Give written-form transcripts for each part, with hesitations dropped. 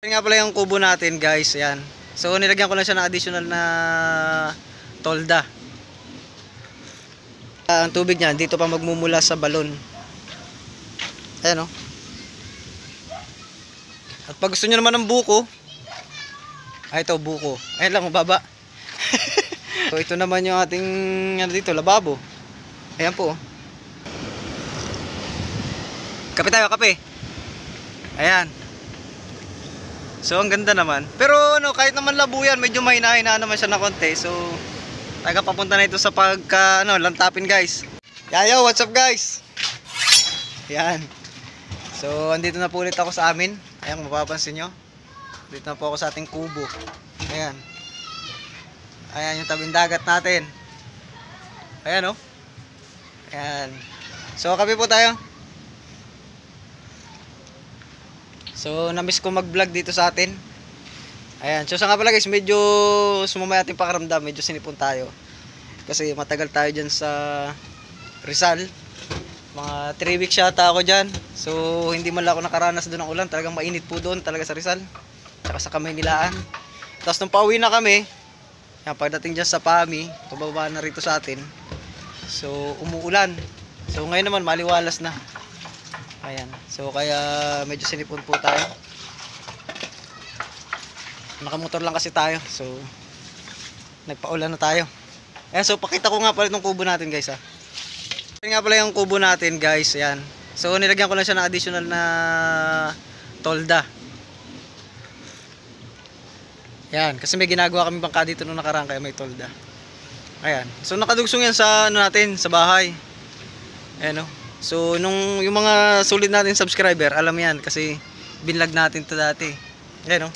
Yan nga pala yung kubo natin guys, yan. So nilagyan ko lang siya ng additional na tolda. Ang tubig niya dito pa magmumula sa balon. Ayan o. At pag gusto nyo naman ng buko, ay ito buko. Ayan lang, mababa. So ito naman yung ating ano dito, lababo. Ayan po. Kape tayo, kape. Ayan. So ang ganda naman. Pero ano, kahit naman labo yan, medyo mahina-hina naman siya na konti. So taga papunta na ito sa pagka lantapin guys. Yayo, what's up guys? Yan. So andito na po ulit ako sa amin. Ayan, mapapansin nyo. Dito na po ako sa ating kubo. Ayan. Ayan yung tabing dagat natin. Ayan o. Ayan. So kape po tayo. So na-miss ko mag-vlog dito sa atin. Ayan. So sa nga pala guys, medyo sumamay ating pakiramdam. Medyo sinipon tayo. Kasi matagal tayo dyan sa Rizal. Mga 3 weeks yata ako dyan. So hindi man lang ako nakaranas doon ng ulan. Talagang mainit po doon talaga sa Rizal. Tsaka sa Kamaynilaan. Tapos nung pauwi na kami, yan, pagdating dyan sa Pami, pababa na rito sa atin. So umuulan. So ngayon naman maliwalas na. Ayan. So kaya medyo sinipon po tayo. Nakamotor lang kasi tayo. So nagpaulan na tayo. Ayan, so pakita ko nga pala itong kubo natin guys ha. Ayan nga pala yung kubo natin guys. Ayan. So nilagyan ko lang siya ng additional na tolda. Ayan. Kasi may ginagawa kami bangka dito nung nakaraan kaya may tolda. Ayan. So nakadugsong yan sa ano natin, sa bahay. Ayan o. So nung yung mga sulit natin subscriber, alam yan kasi binlog natin to dati. Ayan o.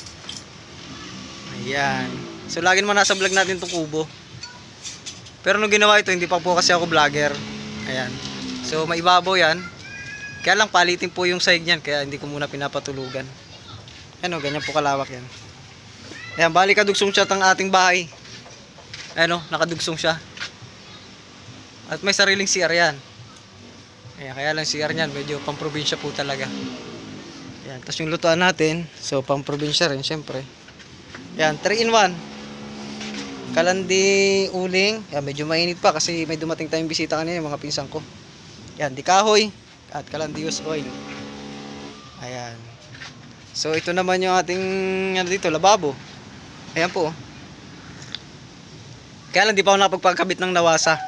Ayan. So lagi naman nasa vlog natin itong kubo. Pero nung ginawa ito, hindi pa po kasi ako vlogger. Ayan. So maibabaw yan. Kaya lang palitin po yung side niyan, kaya hindi ko muna pinapatulugan. Ayan o, ganyan po kalawak yan. Ayan, bali kadugsong siya ang ating bahay. Ayan o, nakadugsong siya. At may sariling CR yan. Ayan, kaya lang CR niyan, medyo pang-probinsya po talaga. Ayan, tapos yung lutuan natin, so pang-probinsya rin, syempre. Ayan, 3 in 1. Kalandi uling. Ayan, medyo mainit pa kasi may dumating tayong bisita kanina, yung mga pinsan ko. Ayan, di kahoy at kalandius oil. Ayan. So ito naman yung ating ano dito, lababo. Ayan po. Kaya lang di pa ako nakapagpagkabit ng nawasa.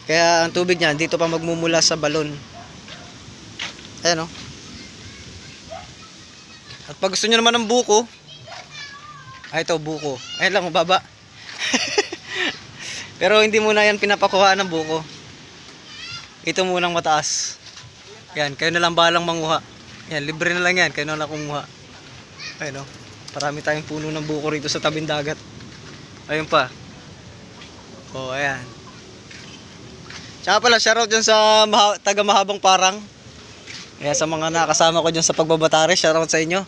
Kaya ang tubig niya dito pa magmumula sa balon. Ayan o. At pag gusto nyo naman ng buko, ay ito buko. Ayan lang, mababa. Pero hindi muna yan pinapakuhaan ng buko. Ito munang mataas. Yan, kayo na lang balang manguha. Yan, libre na lang yan, kayo na lang kumuha. Ayun o. Parami tayong puno ng buko rito sa tabing dagat. Ayun pa. O, ayan. Tsaka pala, shoutout dyan sa taga Mahabang Parang. Ayan, sa mga nakasama ko dyan sa pagbabatare, shoutout sa inyo.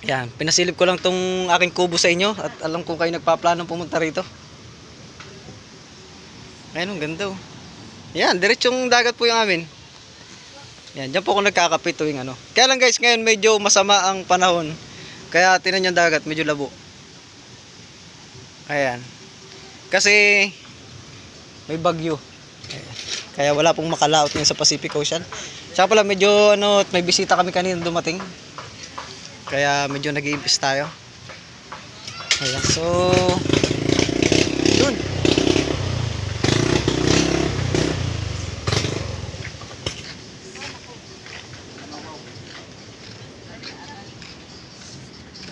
Yan, pinasilip ko lang tong aking kubo sa inyo at alam ko kayo nagpaplanong pumunta rito. Ayun, ang ganda oh. Yan, diretsong dagat po yung amin. Yan, dyan po ako nagkakapit tuwing ano. Kaya lang guys, ngayon medyo masama ang panahon. Kaya tinan yung dagat, medyo labo. Ayan. Kasi may bagyo. Ayan. Kaya wala pong makalaot ngayon sa Pacific Ocean. Tsaka pala medyo ano, may bisita kami kanina dumating. Kaya medyo nag-iimpis tayo. Ayan, so dun.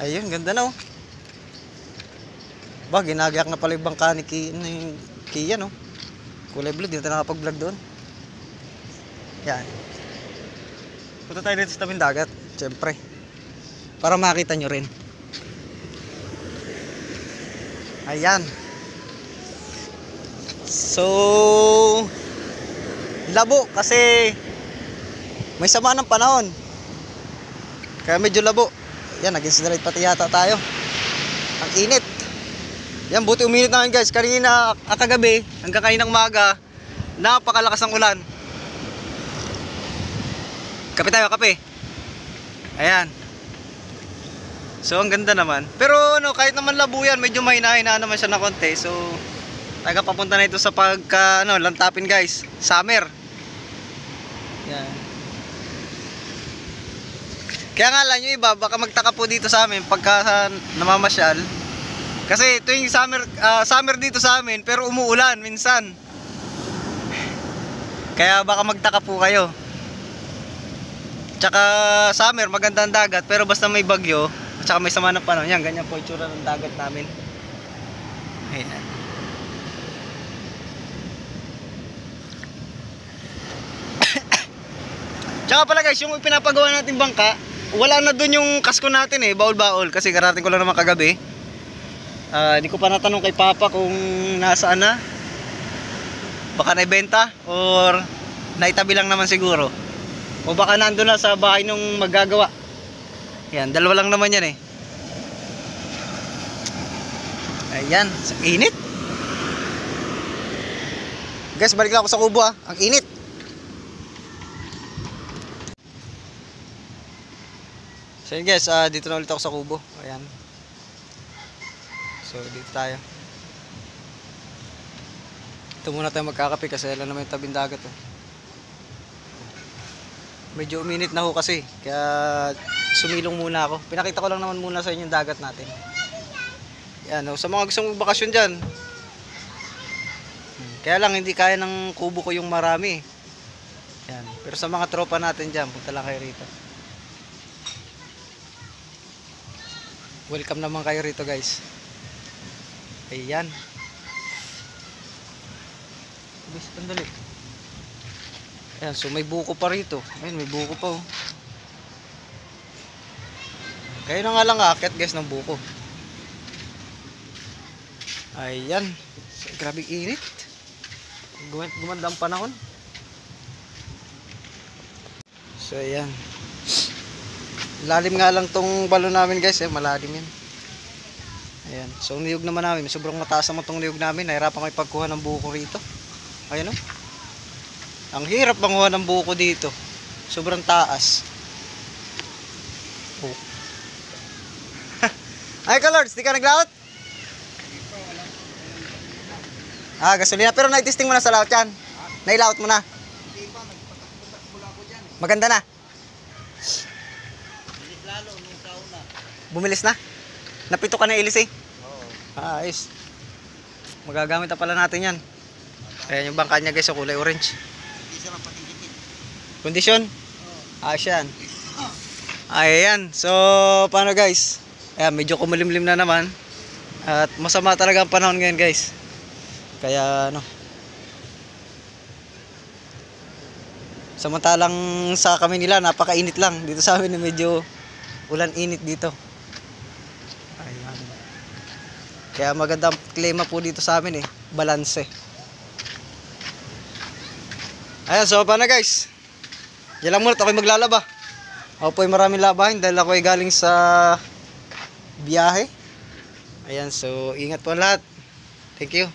Ayun, ganda na oh. Ba, ginagayak na pala yung bangka ni Kia no. Kulay blue, dito nakapag-vlog doon. Yan. Punta tayo dito sa tabing dagat, syempre. Para makita nyo rin. Ayan. So labo kasi may sama ng panahon. Kaya medyo labo. Yan, nag-insiderate pati yata tayo. Ang init. Yan, buti uminit na guys. Kanina, kagabi, hanggang kaninang umaga, napakalakas ng ulan. Kape tayo, kape. Ayan. So ang ganda naman. Pero ano, kahit naman labuyan, medyo mahina-hina naman siya na konti. So taga papunta na ito sa pagka ano, lantapin guys. Summer. Yan. Kaya nga lang yung iba, baka magtaka po dito sa amin pagka namamasyal. Kasi tuwing summer dito sa amin, pero umuulan minsan. Kaya baka magtaka po kayo. Tsaka summer, maganda ang dagat, pero basta may bagyo, at saka may sama ng panahon, yan, ganyan po itsura ng dagat namin. Ayan. Tsaka pala guys, yung pinapagawa natin bangka, wala na dun yung kasko natin eh, baol-baol, kasi karating ko lang naman kagabi. Hindi ko pa natanong kay Papa kung nasaan na. Baka naibenta or naitabi lang naman siguro. O baka nandun na sa bahay nung maggagawa. Yan, dalawa lang naman yan eh. Ayan, sa init. Guys, balik lang ako sa kubo ah. Ang init. So yun guys, dito na ulit ako sa kubo. Ayan. So dito tayo. Ito muna tayo magkakape kasi alam naman yung tabing dagat oh. Medyo uminit na ho kasi, kaya sumilong muna ako. Pinakita ko lang naman muna sa inyo yung dagat natin. Yan oh, sa mga gustong magbakasyon dyan. Kaya lang hindi kaya ng kubo ko yung marami. Yan. Pero sa mga tropa natin dyan, punta lang kayo rito. Welcome naman kayo rito guys. Ayan. Bis, sandali. Ayan, so may buko pa rito. Ayan, may buko pa oh. Kayo na nga lang aakyat guys ng buko. Ayan. So, grabe init. Gumanda ang panahon. So ayan. Lalim nga lang tong balon namin guys eh. Malalim yan. Ayan. So ang niyog naman namin, sobrang mataas naman tong niyog namin. Nahirapan kami pagkuha ng buko rito. Ayan o. Ang hirap manguha ng buko dito. Sobrang taas. Oh. Ay ka Lords, di ka naglaot? Gasolina. Pero na-testing mo na sa laot yan. Nailaot mo na. Maganda na. Bumilis na? Napito ka na ilis eh? Oo. Ayos. Magagamit na pala natin yan. Ayan yung bangka niya guys sa kulay orange. Kondisyon? Ayos yan. Ayan. So, paano guys? Ayan, medyo kumulimlim na naman. At masama talaga ang panahon ngayon guys. Kaya ano. Samantalang sa kami nila, napakainit lang. Dito sa amin medyo ulan-init dito. Ayan. Kaya magandang klima po dito sa amin eh. Balanse. Ayan, so paano guys? Yan lang muna, ako'y maglalaba. Ako po'y maraming labahin dahil ako'y galing sa biyahe. Ayan, so ingat po lahat. Thank you.